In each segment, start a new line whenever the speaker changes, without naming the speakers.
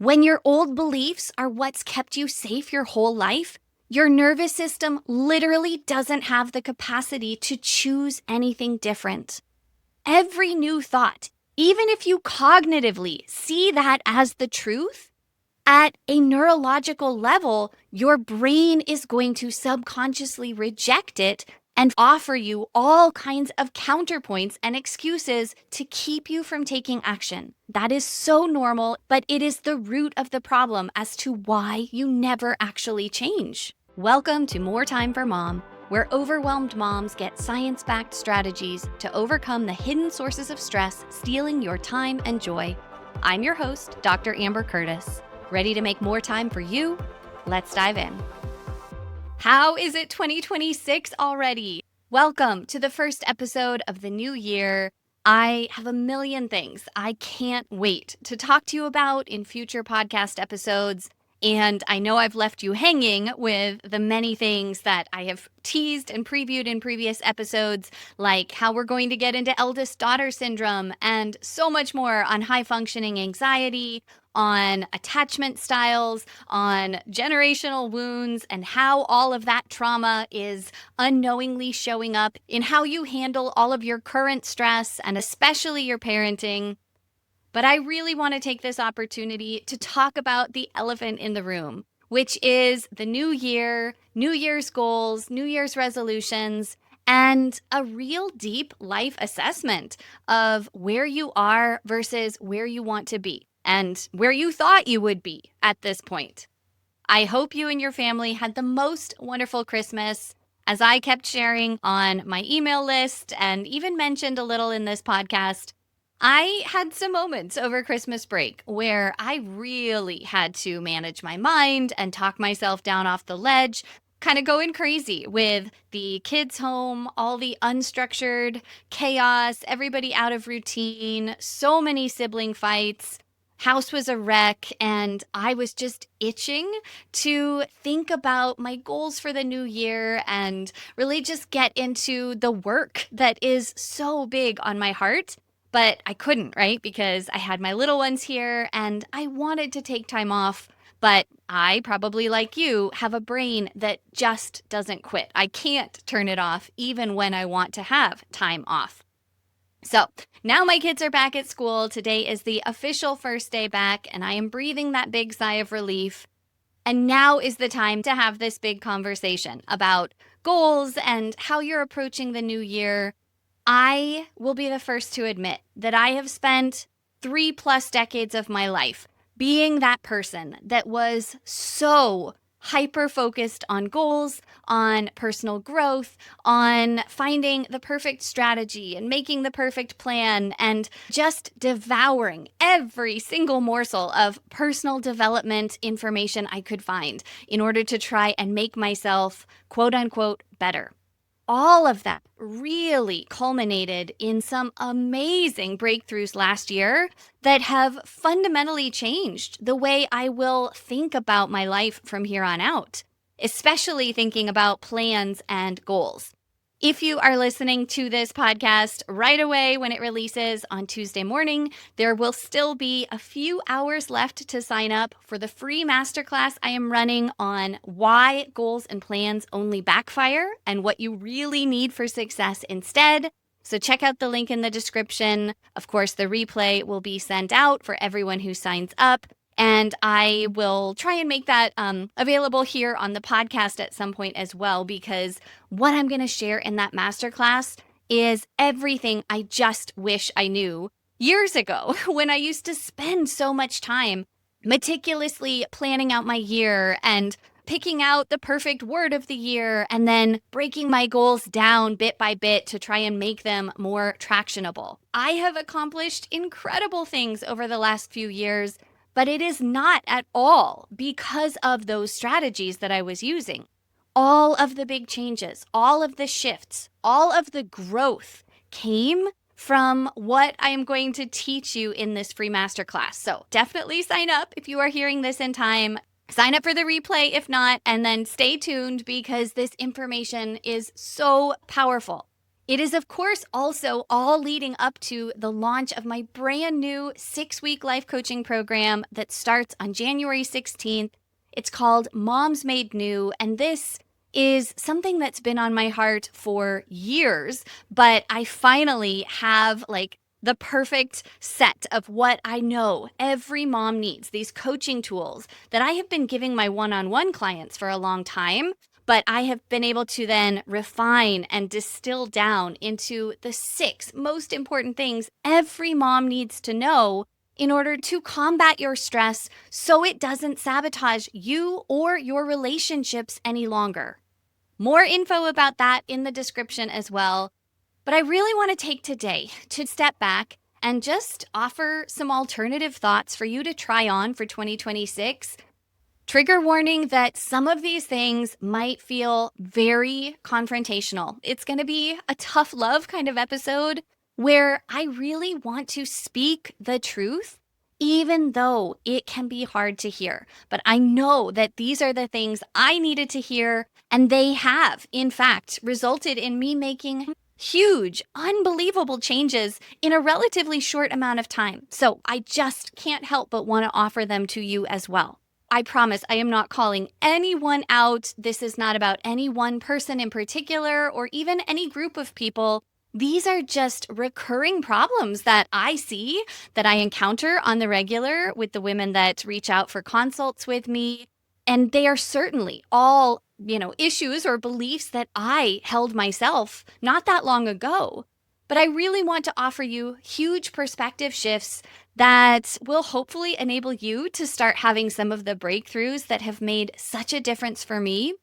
When your old beliefs are what's kept you safe your whole life, your nervous system literally doesn't have the capacity to choose anything different. Every new thought, even if you cognitively see that as the truth, at a neurological level, your brain is going to subconsciously reject it and offer you all kinds of counterpoints and excuses to keep you from taking action. That is so normal, but it is the root of the problem as to why you never actually change. Welcome to More Time for Mom, where overwhelmed moms get science-backed strategies to overcome the hidden sources of stress stealing your time and joy. I'm your host, Dr. Amber Curtis. Ready to make more time for you? Let's dive in. How is it 2026 already? Welcome to the first episode of the new year. I have a million things I can't wait to talk to you about in future podcast episodes. And I know I've left you hanging with the many things that I have teased and previewed in previous episodes, like how we're going to get into eldest daughter syndrome and so much more on high functioning anxiety, on attachment styles, on generational wounds, and how all of that trauma is unknowingly showing up in how you handle all of your current stress and especially your parenting. But I really want to take this opportunity to talk about the elephant in the room, which is the new year, New Year's goals, New Year's resolutions, and a real deep life assessment of where you are versus where you want to be and where you thought you would be at this point. I hope you and your family had the most wonderful Christmas. As I kept sharing on my email list and even mentioned a little in this podcast, I had some moments over Christmas break where I really had to manage my mind and talk myself down off the ledge, kind of going crazy with the kids home, all the unstructured chaos, everybody out of routine, so many sibling fights. House was a wreck, and I was just itching to think about my goals for the new year and really just get into the work that is so big on my heart. But I couldn't, right? Because I had my little ones here and I wanted to take time off. But I, probably like you, have a brain that just doesn't quit. I can't turn it off even when I want to have time off. So now my kids are back at school. Today is the official first day back, and I am breathing that big sigh of relief. And now is the time to have this big conversation about goals and how you're approaching the new year. I will be the first to admit that I have spent 3+ decades of my life being that person that was so hyper-focused on goals, on personal growth, on finding the perfect strategy and making the perfect plan, and just devouring every single morsel of personal development information I could find in order to try and make myself, quote unquote, better. All of that really culminated in some amazing breakthroughs last year that have fundamentally changed the way I will think about my life from here on out, especially thinking about plans and goals. If you are listening to this podcast right away when it releases on Tuesday morning, there will still be a few hours left to sign up for the free masterclass I am running on why goals and plans only backfire and what you really need for success instead. So check out the link in the description. Of course, the replay will be sent out for everyone who signs up. And I will try and make that available here on the podcast at some point as well, because what I'm going to share in that masterclass is everything I just wish I knew years ago when I used to spend so much time meticulously planning out my year and picking out the perfect word of the year and then breaking my goals down bit by bit to try and make them more tractionable. I have accomplished incredible things over the last few years, but it is not at all because of those strategies that I was using. All of the big changes, all of the shifts, all of the growth came from what I am going to teach you in this free masterclass. So definitely sign up if you are hearing this in time. Sign up for the replay if not, and then stay tuned because this information is so powerful. It is, of course, also all leading up to the launch of my brand new 6-week life coaching program that starts on January 16th. It's called Moms Made New, and this is something that's been on my heart for years, but I finally have the perfect set of what I know every mom needs, these coaching tools that I have been giving my one-on-one clients for a long time, but I have been able to then refine and distill down into the 6 most important things every mom needs to know in order to combat your stress so it doesn't sabotage you or your relationships any longer. More info about that in the description as well. But I really want to take today to step back and just offer some alternative thoughts for you to try on for 2026. Trigger warning that some of these things might feel very confrontational. It's going to be a tough love kind of episode where I really want to speak the truth, even though it can be hard to hear. But I know that these are the things I needed to hear, and they have, in fact, resulted in me making huge, unbelievable changes in a relatively short amount of time. So I just can't help but want to offer them to you as well. I promise I am not calling anyone out. This is not about any one person in particular or even any group of people. These are just recurring problems that I see, that I encounter on the regular with the women that reach out for consults with me. And they are certainly all, issues or beliefs that I held myself not that long ago. But I really want to offer you huge perspective shifts that will hopefully enable you to start having some of the breakthroughs that have made such a difference for me.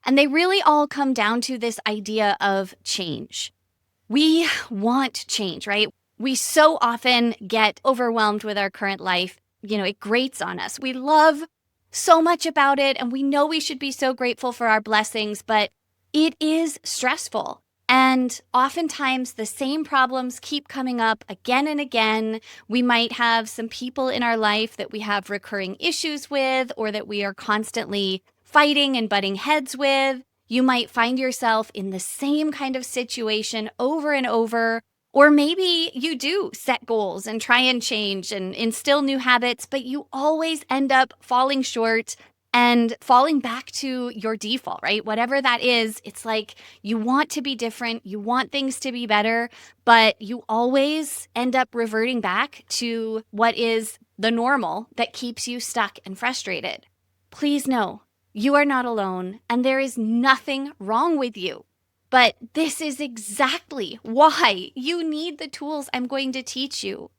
And they really all come down to this idea of change. We want change, right? We so often get overwhelmed with our current life. It grates on us. We love so much about it, and we know we should be so grateful for our blessings, but it is stressful. And oftentimes the same problems keep coming up again and again. We might have some people in our life that we have recurring issues with, or that we are constantly fighting and butting heads with. You might find yourself in the same kind of situation over and over. Or maybe you do set goals and try and change and instill new habits, but you always end up falling short and falling back to your default, right? Whatever that is, it's like you want to be different, you want things to be better, but you always end up reverting back to what is the normal that keeps you stuck and frustrated. Please know, you are not alone, and there is nothing wrong with you. But this is exactly why you need the tools I'm going to teach you.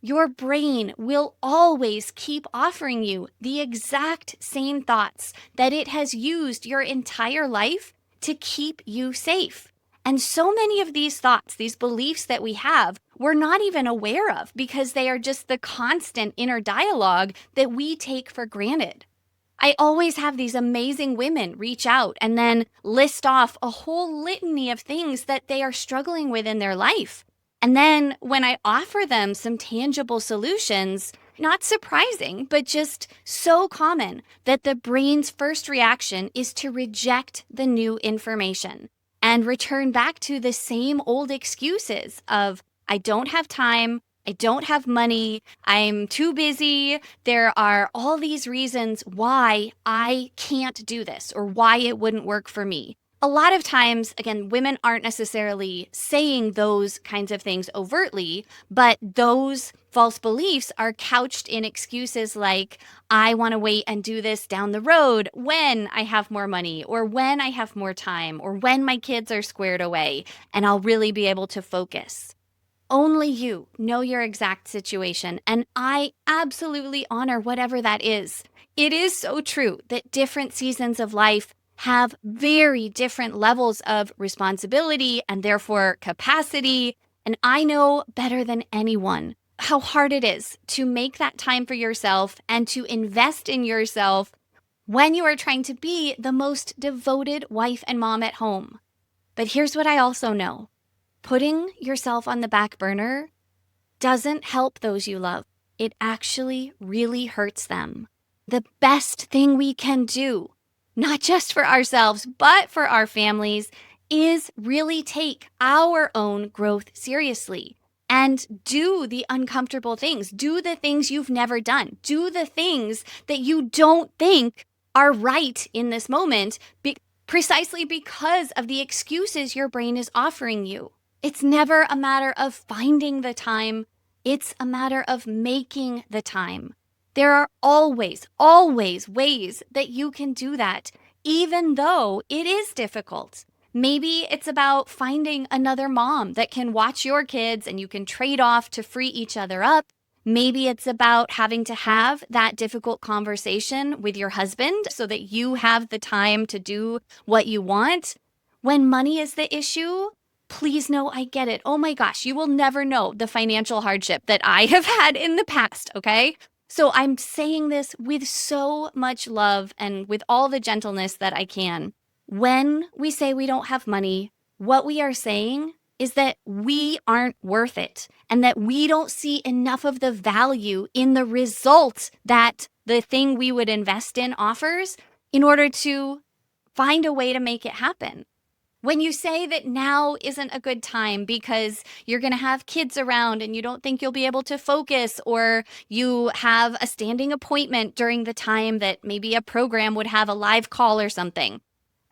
Your brain will always keep offering you the exact same thoughts that it has used your entire life to keep you safe. And so many of these thoughts, these beliefs that we have, we're not even aware of because they are just the constant inner dialogue that we take for granted. I always have these amazing women reach out and then list off a whole litany of things that they are struggling with in their life. And then when I offer them some tangible solutions, not surprising, but just so common that the brain's first reaction is to reject the new information and return back to the same old excuses of, I don't have time, I don't have money, I'm too busy. There are all these reasons why I can't do this or why it wouldn't work for me. A lot of times, again, women aren't necessarily saying those kinds of things overtly, but those false beliefs are couched in excuses like, I want to wait and do this down the road when I have more money or when I have more time or when my kids are squared away and I'll really be able to focus. Only you know your exact situation, and I absolutely honor whatever that is. It is so true that different seasons of life have very different levels of responsibility and therefore capacity, and I know better than anyone how hard it is to make that time for yourself and to invest in yourself when you are trying to be the most devoted wife and mom at home. But here's what I also know. Putting yourself on the back burner doesn't help those you love. It actually really hurts them. The best thing we can do, not just for ourselves, but for our families, is really take our own growth seriously and do the uncomfortable things. Do the things you've never done. Do the things that you don't think are right in this moment, precisely because of the excuses your brain is offering you. It's never a matter of finding the time. It's a matter of making the time. There are always ways that you can do that, even though it is difficult. Maybe it's about finding another mom that can watch your kids and you can trade off to free each other up. Maybe it's about having to have that difficult conversation with your husband so that you have the time to do what you want. When money is the issue, please know I get it. Oh my gosh, you will never know the financial hardship that I have had in the past, okay? So I'm saying this with so much love and with all the gentleness that I can. When we say we don't have money, what we are saying is that we aren't worth it and that we don't see enough of the value in the result that the thing we would invest in offers in order to find a way to make it happen. When you say that now isn't a good time because you're going to have kids around and you don't think you'll be able to focus, or you have a standing appointment during the time that maybe a program would have a live call or something.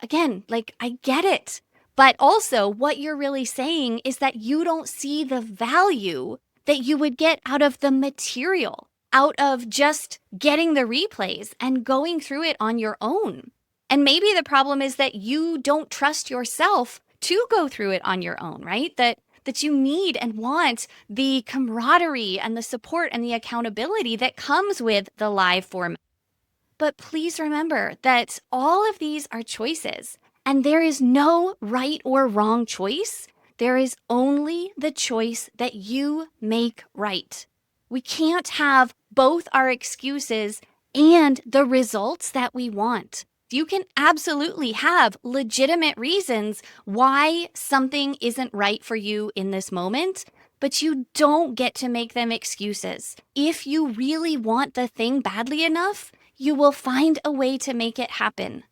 Again, I get it. But also what you're really saying is that you don't see the value that you would get out of the material, out of just getting the replays and going through it on your own. And maybe the problem is that you don't trust yourself to go through it on your own, right? That you need and want the camaraderie and the support and the accountability that comes with the live format. But please remember that all of these are choices, and there is no right or wrong choice. There is only the choice that you make right. We can't have both our excuses and the results that we want. You can absolutely have legitimate reasons why something isn't right for you in this moment, but you don't get to make them excuses. If you really want the thing badly enough, you will find a way to make it happen.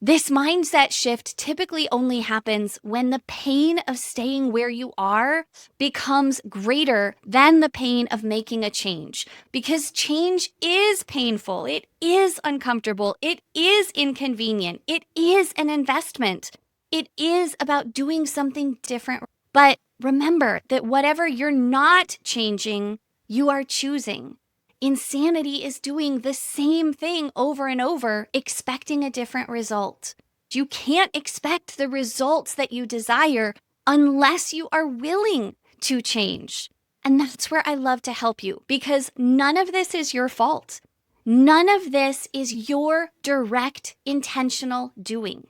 This mindset shift typically only happens when the pain of staying where you are becomes greater than the pain of making a change. Because change is painful, it is uncomfortable, it is inconvenient, it is an investment. It is about doing something different. But remember that whatever you're not changing, you are choosing. Insanity is doing the same thing over and over, expecting a different result. You can't expect the results that you desire unless you are willing to change. And that's where I love to help you, because none of this is your fault. None of this is your direct, intentional doing.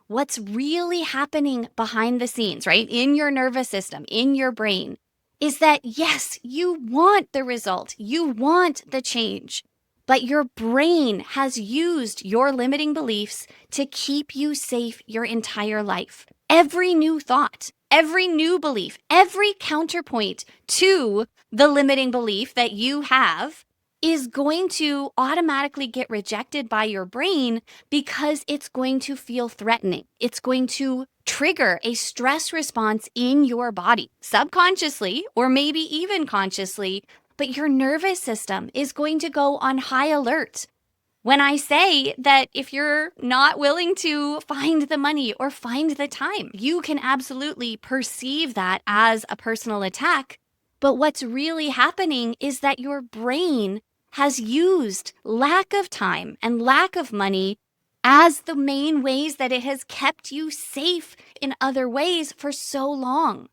What's really happening behind the scenes, right, in your nervous system, in your brain, is that, yes, you want the result, you want the change, but your brain has used your limiting beliefs to keep you safe your entire life. Every new thought, every new belief, every counterpoint to the limiting belief that you have is going to automatically get rejected by your brain because it's going to feel threatening. It's going to trigger a stress response in your body, subconsciously or maybe even consciously, but your nervous system is going to go on high alert. When I say that if you're not willing to find the money or find the time, you can absolutely perceive that as a personal attack. But what's really happening is that your brain has used lack of time and lack of money as the main ways that it has kept you safe in other ways for so long.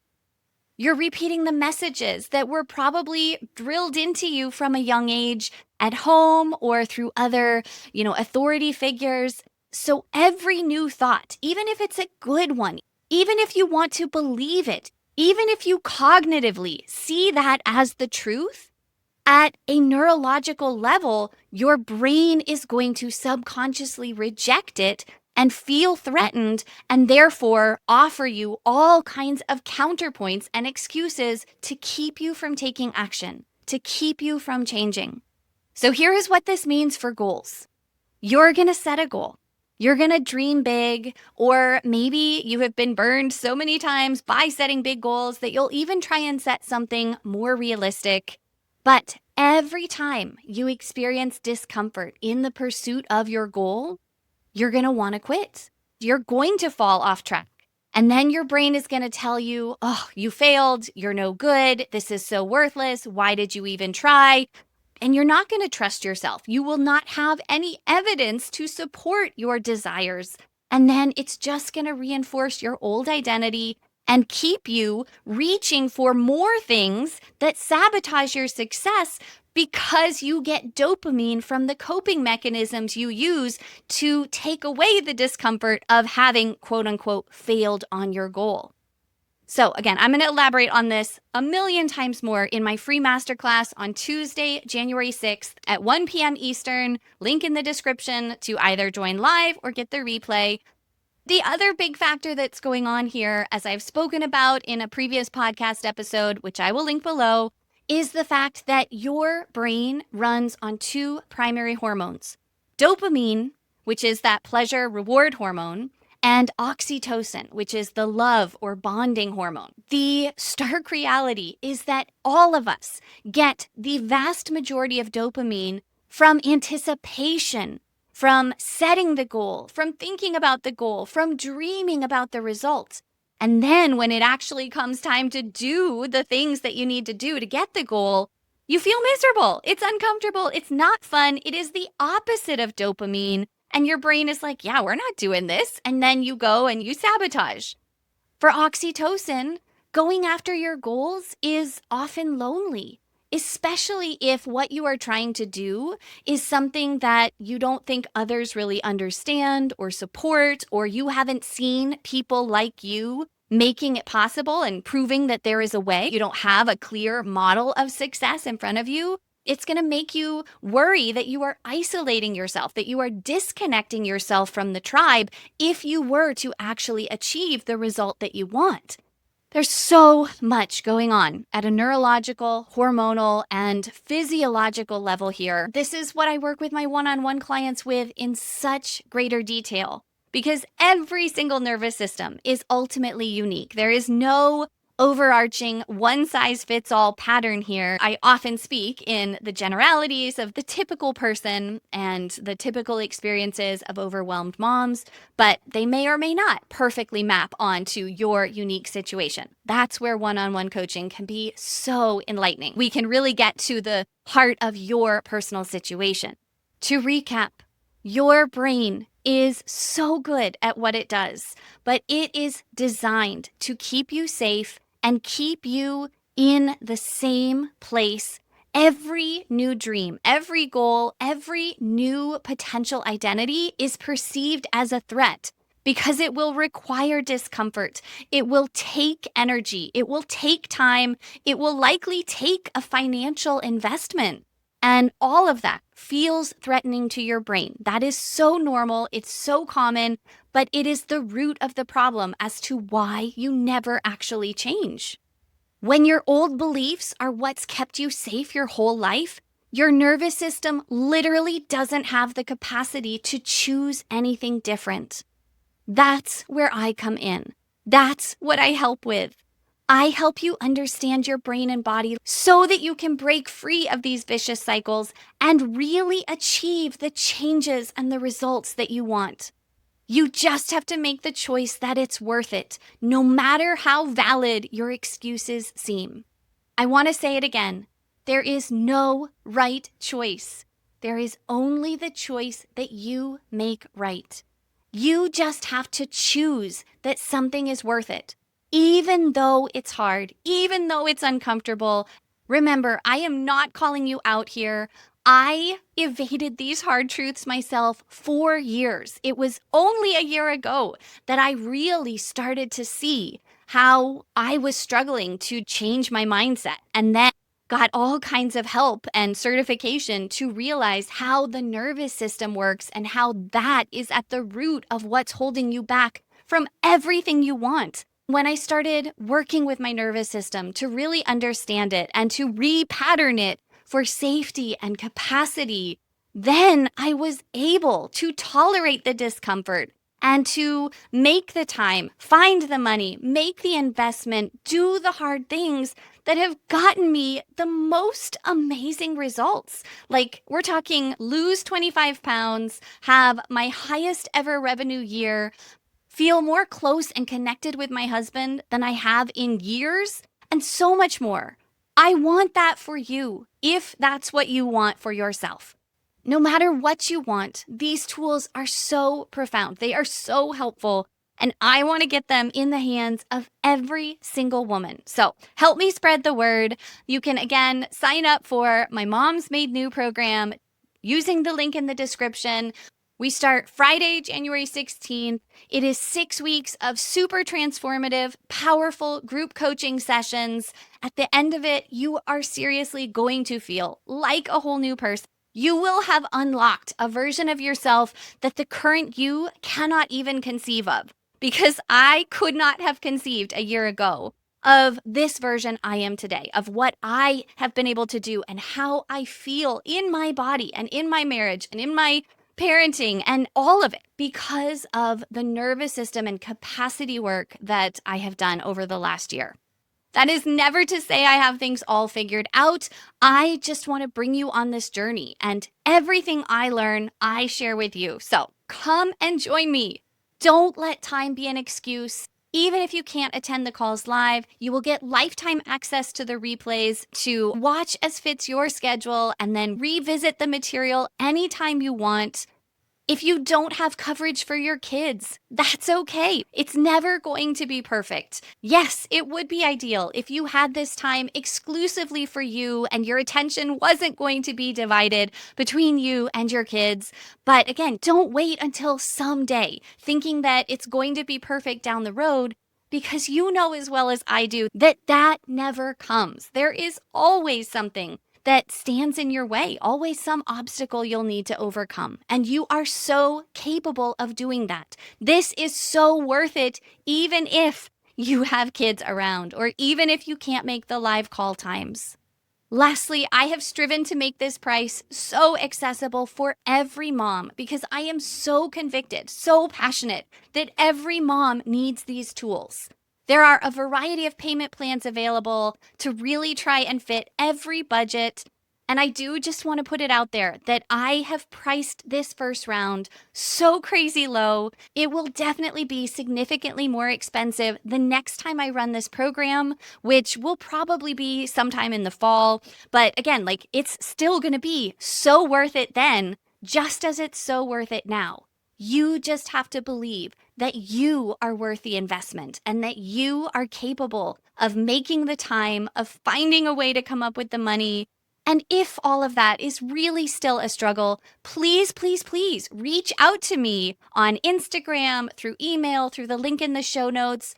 You're repeating the messages that were probably drilled into you from a young age at home or through other, authority figures. So every new thought, even if it's a good one, even if you want to believe it, even if you cognitively see that as the truth, at a neurological level, your brain is going to subconsciously reject it and feel threatened, and therefore offer you all kinds of counterpoints and excuses to keep you from taking action, to keep you from changing. So here is what this means for goals. You're going to set a goal. You're going to dream big, or maybe you have been burned so many times by setting big goals that you'll even try and set something more realistic. But every time you experience discomfort in the pursuit of your goal, you're going to want to quit. You're going to fall off track. And then your brain is going to tell you, oh, you failed. You're no good. This is so worthless. Why did you even try? And you're not going to trust yourself. You will not have any evidence to support your desires. And then it's just going to reinforce your old identity and keep you reaching for more things that sabotage your success because you get dopamine from the coping mechanisms you use to take away the discomfort of having, quote unquote, failed on your goal. So again, I'm going to elaborate on this a million times more in my free masterclass on Tuesday, January 6th at 1 p.m. Eastern. Link in the description to either join live or get the replay. The other big factor that's going on here, as I've spoken about in a previous podcast episode, which I will link below, is the fact that your brain runs on two primary hormones: dopamine, which is that pleasure reward hormone, and oxytocin, which is the love or bonding hormone. The stark reality is that all of us get the vast majority of dopamine from anticipation, from setting the goal, from thinking about the goal, from dreaming about the results. And then when it actually comes time to do the things that you need to do to get the goal, you feel miserable. It's uncomfortable. It's not fun. It is the opposite of dopamine. And your brain is like, yeah, we're not doing this. And then you go and you sabotage. For oxytocin, going after your goals is often lonely, especially if what you are trying to do is something that you don't think others really understand or support, or you haven't seen people like you making it possible and proving that there is a way. You don't have a clear model of success in front of you. It's going to make you worry that you are isolating yourself, that you are disconnecting yourself from the tribe if you were to actually achieve the result that you want. There's so much going on at a neurological, hormonal, and physiological level here. This is what I work with my one-on-one clients with in such greater detail, because every single nervous system is ultimately unique. There is no overarching one-size-fits-all pattern here. I often speak in the generalities of the typical person and the typical experiences of overwhelmed moms, but they may or may not perfectly map onto your unique situation. That's where one-on-one coaching can be so enlightening. We can really get to the heart of your personal situation. To recap, your brain is so good at what it does, but it is designed to keep you safe and keep you in the same place. Every new dream, every goal, every new potential identity is perceived as a threat because it will require discomfort. It will take energy. It will take time. It will likely take a financial investment. And all of that feels threatening to your brain. That is so normal. It's so common, but it is the root of the problem as to why you never actually change. When your old beliefs are what's kept you safe your whole life, your nervous system literally doesn't have the capacity to choose anything different. That's where I come in. That's what I help with. I help you understand your brain and body so that you can break free of these vicious cycles and really achieve the changes and the results that you want. You just have to make the choice that it's worth it, no matter how valid your excuses seem. I want to say it again. There is no right choice. There is only the choice that you make right. You just have to choose that something is worth it. Even though it's hard, even though it's uncomfortable. Remember, I am not calling you out here. I evaded these hard truths myself for years. It was only a year ago that I really started to see how I was struggling to change my mindset, and then got all kinds of help and certification to realize how the nervous system works and how that is at the root of what's holding you back from everything you want. When I started working with my nervous system to really understand it and to repattern it for safety and capacity, then I was able to tolerate the discomfort and to make the time, find the money, make the investment, do the hard things that have gotten me the most amazing results. Like, we're talking lose 25 pounds, have my highest ever revenue year, feel more close and connected with my husband than I have in years, and so much more. I want that for you if that's what you want for yourself. No matter what you want, these tools are so profound. They are so helpful. And I want to get them in the hands of every single woman. So help me spread the word. You can, again, sign up for my Moms Made New program using the link in the description. We start Friday, January 16th. It is 6 weeks of super transformative, powerful group coaching sessions. At the end of it, you are seriously going to feel like a whole new person. You will have unlocked a version of yourself that the current you cannot even conceive of, because I could not have conceived a year ago of this version I am today, of what I have been able to do and how I feel in my body and in my marriage and in my parenting and all of it, because of the nervous system and capacity work that I have done over the last year. That is never to say I have things all figured out. I just want to bring you on this journey, and everything I learn, I share with you. So come and join me. Don't let time be an excuse. Even if you can't attend the calls live, you will get lifetime access to the replays to watch as fits your schedule and then revisit the material anytime you want. If you don't have coverage for your kids, that's okay. It's never going to be perfect. Yes, it would be ideal if you had this time exclusively for you and your attention wasn't going to be divided between you and your kids. But again, don't wait until someday thinking that it's going to be perfect down the road, because you know as well as I do that that never comes. There is always something that stands in your way, always some obstacle you'll need to overcome. And you are so capable of doing that. This is so worth it, even if you have kids around or even if you can't make the live call times. Lastly, I have striven to make this price so accessible for every mom because I am so convicted, so passionate that every mom needs these tools. There are a variety of payment plans available to really try and fit every budget. And I do just want to put it out there that I have priced this first round so crazy low. It will definitely be significantly more expensive the next time I run this program, which will probably be sometime in the fall. But again, like, it's still going to be so worth it then, just as it's so worth it now. You just have to believe that you are worth the investment and that you are capable of making the time, of finding a way to come up with the money. And if all of that is really still a struggle, please, please, please reach out to me on Instagram, through email, through the link in the show notes.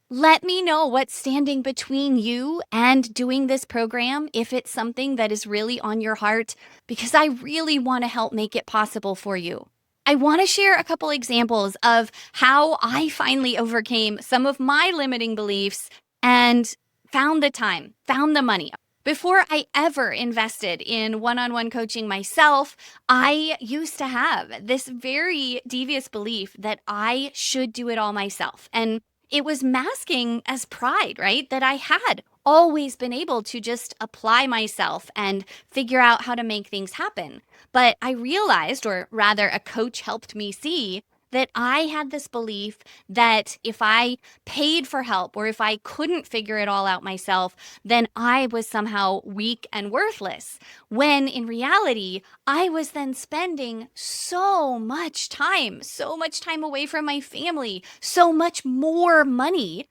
Let me know what's standing between you and doing this program if it's something that is really on your heart, because I really want to help make it possible for you. I want to share a couple examples of how I finally overcame some of my limiting beliefs and found the time, found the money. Before I ever invested in one-on-one coaching myself, I used to have this very devious belief that I should do it all myself. And it was masking as pride, right? That I had always been able to just apply myself and figure out how to make things happen. But I realized, or rather a coach helped me see, that I had this belief that if I paid for help or if I couldn't figure it all out myself, then I was somehow weak and worthless. When in reality, I was then spending so much time away from my family, so much more money,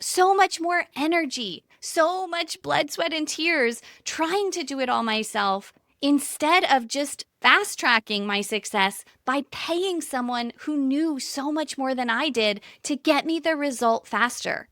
so much more energy, so much blood, sweat, and tears trying to do it all myself, instead of just fast tracking my success by paying someone who knew so much more than I did to get me the result faster.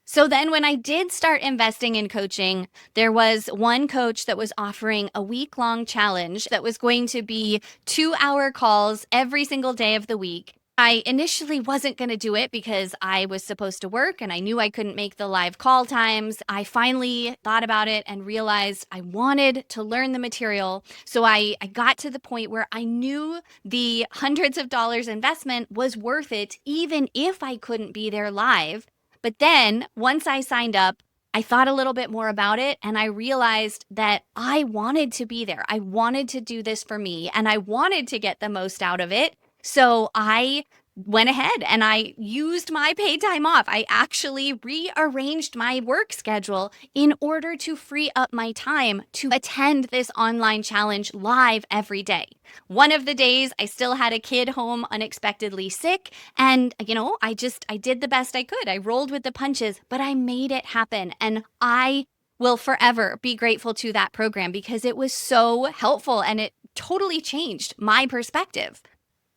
So then when I did start investing in coaching, there was one coach that was offering a week-long challenge that was going to be 2-hour calls every single day of the week. I initially wasn't going to do it because I was supposed to work and I knew I couldn't make the live call times. I finally thought about it and realized I wanted to learn the material. So I got to the point where I knew the hundreds of dollars investment was worth it, even if I couldn't be there live. But then once I signed up, I thought a little bit more about it and I realized that I wanted to be there. I wanted to do this for me and I wanted to get the most out of it. So I went ahead and I used my paid time off. I actually rearranged my work schedule in order to free up my time to attend this online challenge live every day. One of the days I still had a kid home unexpectedly sick. And, I did the best I could. I rolled with the punches, but I made it happen. And I will forever be grateful to that program because it was so helpful and it totally changed my perspective.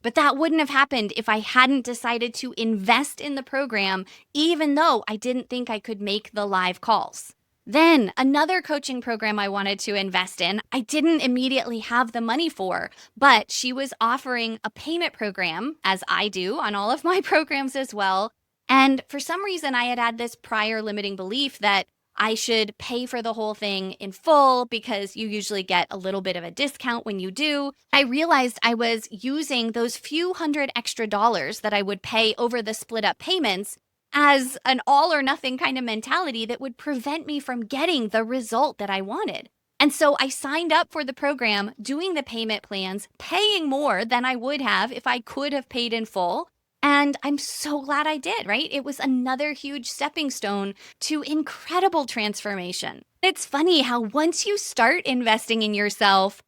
But that wouldn't have happened if I hadn't decided to invest in the program, even though I didn't think I could make the live calls. Then another coaching program I wanted to invest in, I didn't immediately have the money for, but she was offering a payment program, as I do on all of my programs as well. And for some reason, I had this prior limiting belief that I should pay for the whole thing in full because you usually get a little bit of a discount when you do. I realized I was using those few hundred extra dollars that I would pay over the split up payments as an all or nothing kind of mentality that would prevent me from getting the result that I wanted. And so I signed up for the program, doing the payment plans, paying more than I would have if I could have paid in full. And I'm so glad I did, right? It was another huge stepping stone to incredible transformation. It's funny how once you start investing in yourself,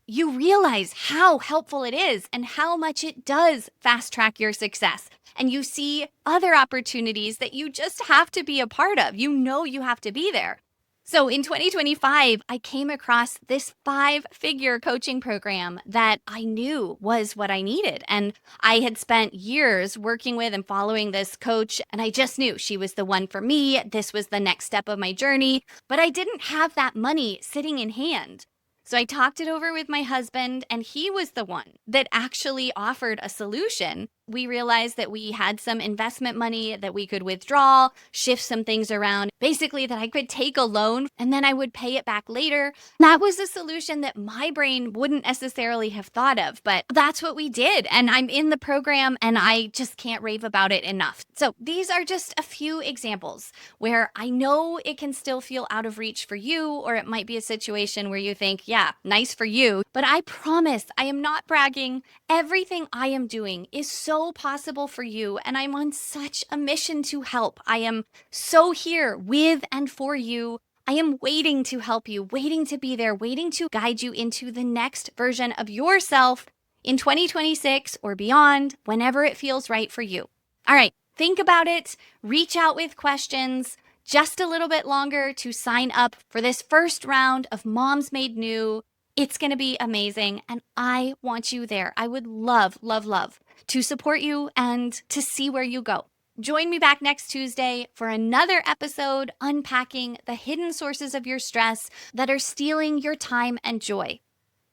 you realize how helpful it is and how much it does fast track your success. And you see other opportunities that you just have to be a part of. You have to be there. So in 2025, I came across this 5-figure coaching program that I knew was what I needed. And I had spent years working with and following this coach, and I just knew she was the one for me. This was the next step of my journey, but I didn't have that money sitting in hand. So I talked it over with my husband, and he was the one that actually offered a solution. We realized that we had some investment money that we could withdraw, shift some things around, basically that I could take a loan and then I would pay it back later. That was a solution that my brain wouldn't necessarily have thought of, but that's what we did. And I'm in the program and I just can't rave about it enough. So these are just a few examples where I know it can still feel out of reach for you, or it might be a situation where you think, yeah, nice for you, but I promise I am not bragging. Everything I am doing is so possible for you, and I'm on such a mission to help. I am so here with and for you. I am waiting to help you, waiting to be there, waiting to guide you into the next version of yourself in 2026 or beyond, whenever it feels right for you. All right, think about it, reach out with questions. Just a little bit longer to sign up for this first round of Moms Made New. It's going to be amazing, and I want you there. I would love, love, love to support you and to see where you go. Join me back next Tuesday for another episode unpacking the hidden sources of your stress that are stealing your time and joy.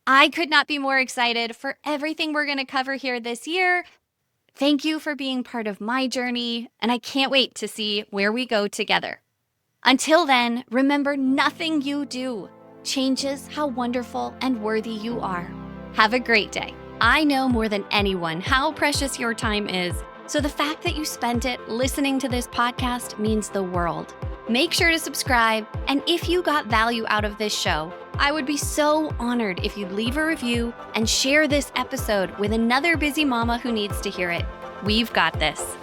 I could not be more excited for everything we're going to cover here this year. Thank you for being part of my journey, and I can't wait to see where we go together. Until then, remember, nothing you do changes how wonderful and worthy you are. Have a great day. I know more than anyone how precious your time is, so the fact that you spent it listening to this podcast means the world. Make sure to subscribe, and if you got value out of this show, I would be so honored if you'd leave a review and share this episode with another busy mama who needs to hear it. We've got this.